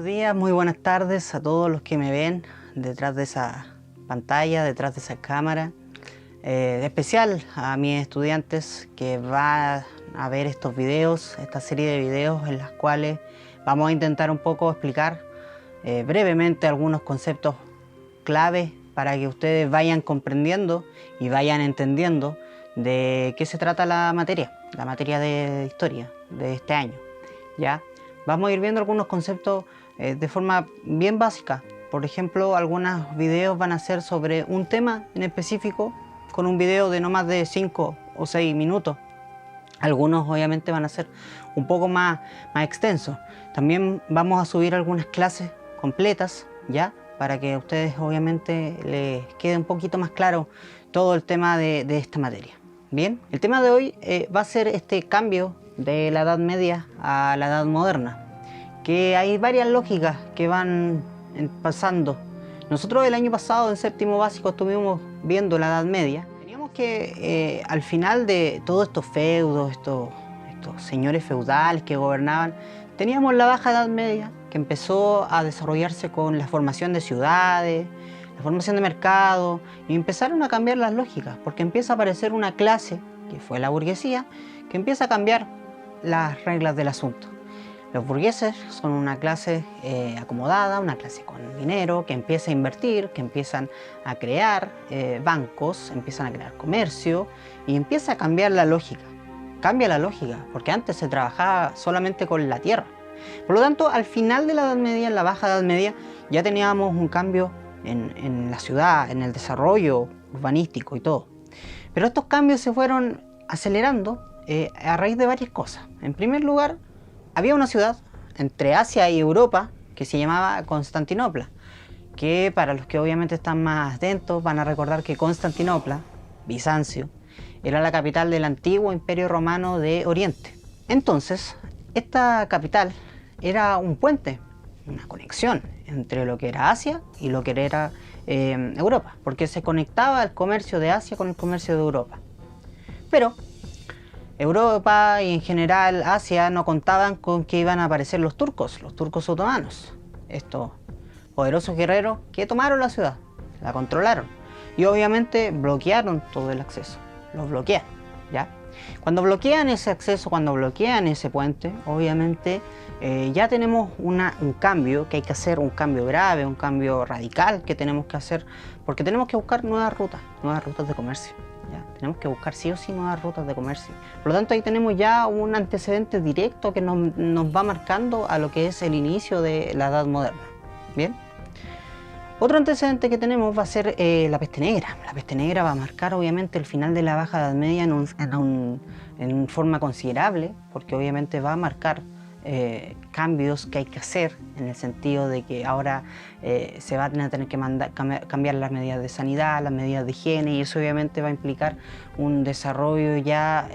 Buenos días, muy buenas tardes a todos los que me ven detrás de esa pantalla, detrás de esa cámara. Especial a mis estudiantes que van a ver estos videos, esta serie de videos en las cuales vamos a intentar un poco explicar brevemente algunos conceptos clave para que ustedes vayan comprendiendo y vayan entendiendo de qué se trata la materia de historia de este año. ¿Ya? Vamos a ir viendo algunos conceptos de forma bien básica. Por ejemplo, algunos videos van a ser sobre un tema en específico con un video de no más de 5 o 6 minutos. Algunos obviamente van a ser un poco más extensos. También vamos a subir algunas clases completas, ¿ya? Para que a ustedes obviamente les quede un poquito más claro todo el tema de esta materia. Bien, el tema de hoy va a ser este cambio de la Edad Media a la Edad Moderna, que hay varias lógicas que van pasando. Nosotros el año pasado en séptimo básico estuvimos viendo la Edad Media. Teníamos que al final de todos estos feudos, estos señores feudales que gobernaban, teníamos la Baja Edad Media, que empezó a desarrollarse con la formación de ciudades, la formación de mercados, y empezaron a cambiar las lógicas, porque empieza a aparecer una clase, que fue la burguesía, que empieza a cambiar las reglas del asunto. Los burgueses son una clase acomodada, una clase con dinero, que empieza a invertir, que empiezan a crear bancos, empiezan a crear comercio y empieza a cambiar la lógica. Cambia la lógica, porque antes se trabajaba solamente con la tierra. Por lo tanto, al final de la Edad Media, en la Baja Edad Media, ya teníamos un cambio en la ciudad, en el desarrollo urbanístico y todo. Pero estos cambios se fueron acelerando a raíz de varias cosas. En primer lugar, había una ciudad entre Asia y Europa que se llamaba Constantinopla, que para los que obviamente están más atentos van a recordar que Constantinopla, Bizancio, era la capital del antiguo Imperio Romano de Oriente. Entonces, esta capital era un puente, una conexión entre lo que era Asia y lo que era Europa, porque se conectaba el comercio de Asia con el comercio de Europa. Pero Europa y en general Asia no contaban con que iban a aparecer los turcos otomanos, estos poderosos guerreros que tomaron la ciudad, la controlaron y obviamente bloquearon todo el acceso, los bloquean, ¿ya? Cuando bloquean ese acceso, cuando bloquean ese puente, obviamente ya tenemos un cambio que hay que hacer, un cambio grave, un cambio radical que tenemos que hacer, porque tenemos que buscar nuevas rutas de comercio. ¿Ya? Tenemos que buscar sí o sí nuevas rutas de comercio. Por lo tanto, ahí tenemos ya un antecedente directo que nos va marcando a lo que es el inicio de la Edad Moderna. ¿Bien? Otro antecedente que tenemos va a ser la peste negra. La peste negra va a marcar obviamente el final de la Baja Edad Media en forma considerable, porque obviamente va a marcar cambios que hay que hacer en el sentido de que ahora se van a tener que cambiar las medidas de sanidad, las medidas de higiene, y eso obviamente va a implicar un desarrollo ya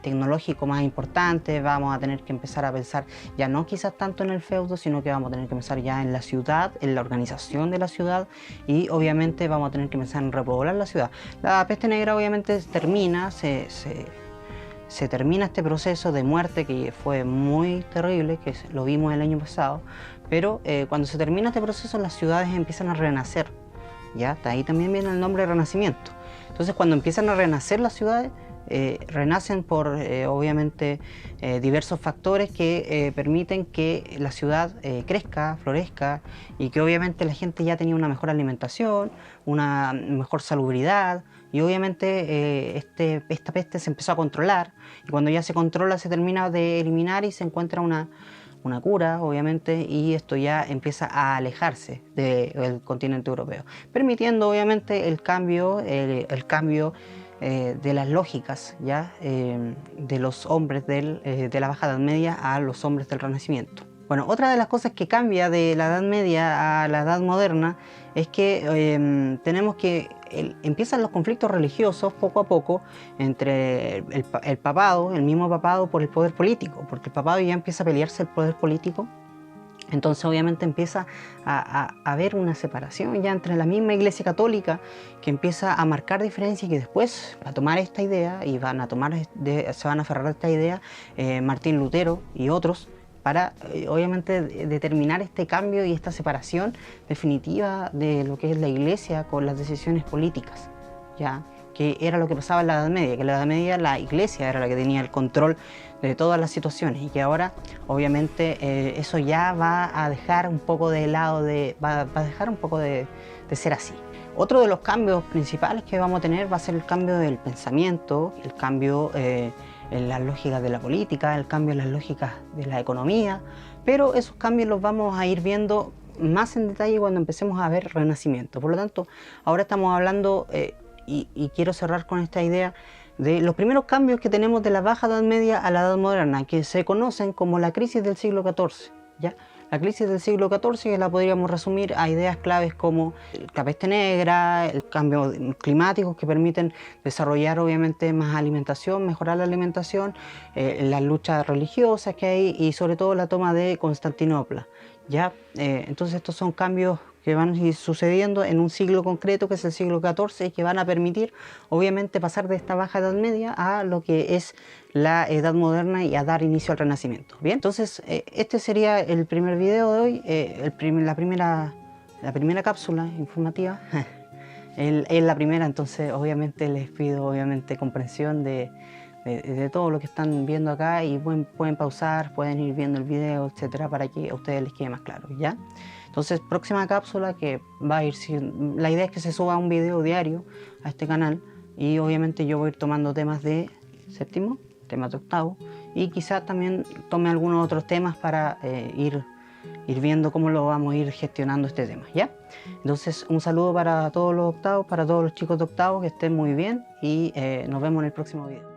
tecnológico más importante. Vamos a tener que empezar a pensar ya no quizás tanto en el feudo, sino que vamos a tener que pensar ya en la ciudad, en la organización de la ciudad, y obviamente vamos a tener que pensar en repoblar la ciudad. La peste negra obviamente termina, se termina este proceso de muerte que fue muy terrible, que lo vimos el año pasado, pero cuando se termina este proceso las ciudades empiezan a renacer, ¿ya? De ahí también viene el nombre de renacimiento. Entonces cuando empiezan a renacer las ciudades, renacen por obviamente diversos factores que permiten que la ciudad crezca, florezca, y que obviamente la gente ya tenía una mejor alimentación, una mejor salubridad, y obviamente esta peste se empezó a controlar, y cuando ya se controla se termina de eliminar y se encuentra una cura, obviamente, y esto ya empieza a alejarse del continente europeo, permitiendo obviamente el cambio de las lógicas, ¿ya? De los hombres de la Baja Edad Media a los hombres del Renacimiento. Bueno, otra de las cosas que cambia de la Edad Media a la Edad Moderna es que tenemos que empiezan los conflictos religiosos poco a poco entre el papado, el mismo papado, por el poder político, porque el papado ya empieza a pelearse el poder político. Entonces obviamente empieza a haber una separación ya entre la misma Iglesia Católica, que empieza a marcar diferencias, y que después va a tomar esta idea y se van a aferrar a esta idea Martín Lutero y otros, para obviamente determinar este cambio y esta separación definitiva de lo que es la Iglesia con las decisiones políticas, ¿ya? Que era lo que pasaba en la Edad Media, que en la Edad Media la Iglesia era la que tenía el control de todas las situaciones y que ahora obviamente eso ya va a dejar un poco de lado, va a dejar un poco de ser así. Otro de los cambios principales que vamos a tener va a ser el cambio del pensamiento, el cambio en las lógicas de la política, el cambio en las lógicas de la economía, pero esos cambios los vamos a ir viendo más en detalle cuando empecemos a ver Renacimiento. Por lo tanto, ahora estamos hablando, y quiero cerrar con esta idea, de los primeros cambios que tenemos de la Baja Edad Media a la Edad Moderna, que se conocen como la crisis del siglo XIV, ¿ya? La crisis del siglo XIV, que la podríamos resumir a ideas claves como la peste negra, el cambio climático que permiten desarrollar obviamente más alimentación, mejorar la alimentación, las luchas religiosas que hay y sobre todo la toma de Constantinopla, ¿ya? Entonces estos son cambios que van a ir sucediendo en un siglo concreto, que es el siglo XIV, y que van a permitir, obviamente, pasar de esta Baja Edad Media a lo que es la Edad Moderna y a dar inicio al Renacimiento. Bien, entonces este sería el primer video de hoy, la primera cápsula informativa. Es la primera, entonces obviamente les pido comprensión de todo lo que están viendo acá y pueden pausar, pueden ir viendo el video, etcétera, para que a ustedes les quede más claro, ¿ya? Entonces, próxima cápsula que va a ir, la idea es que se suba un video diario a este canal y obviamente yo voy a ir tomando temas de séptimo, temas de octavo y quizás también tome algunos otros temas para ir viendo cómo lo vamos a ir gestionando este tema, ¿ya? Entonces, un saludo para todos los octavos, para todos los chicos de octavo, que estén muy bien y nos vemos en el próximo video.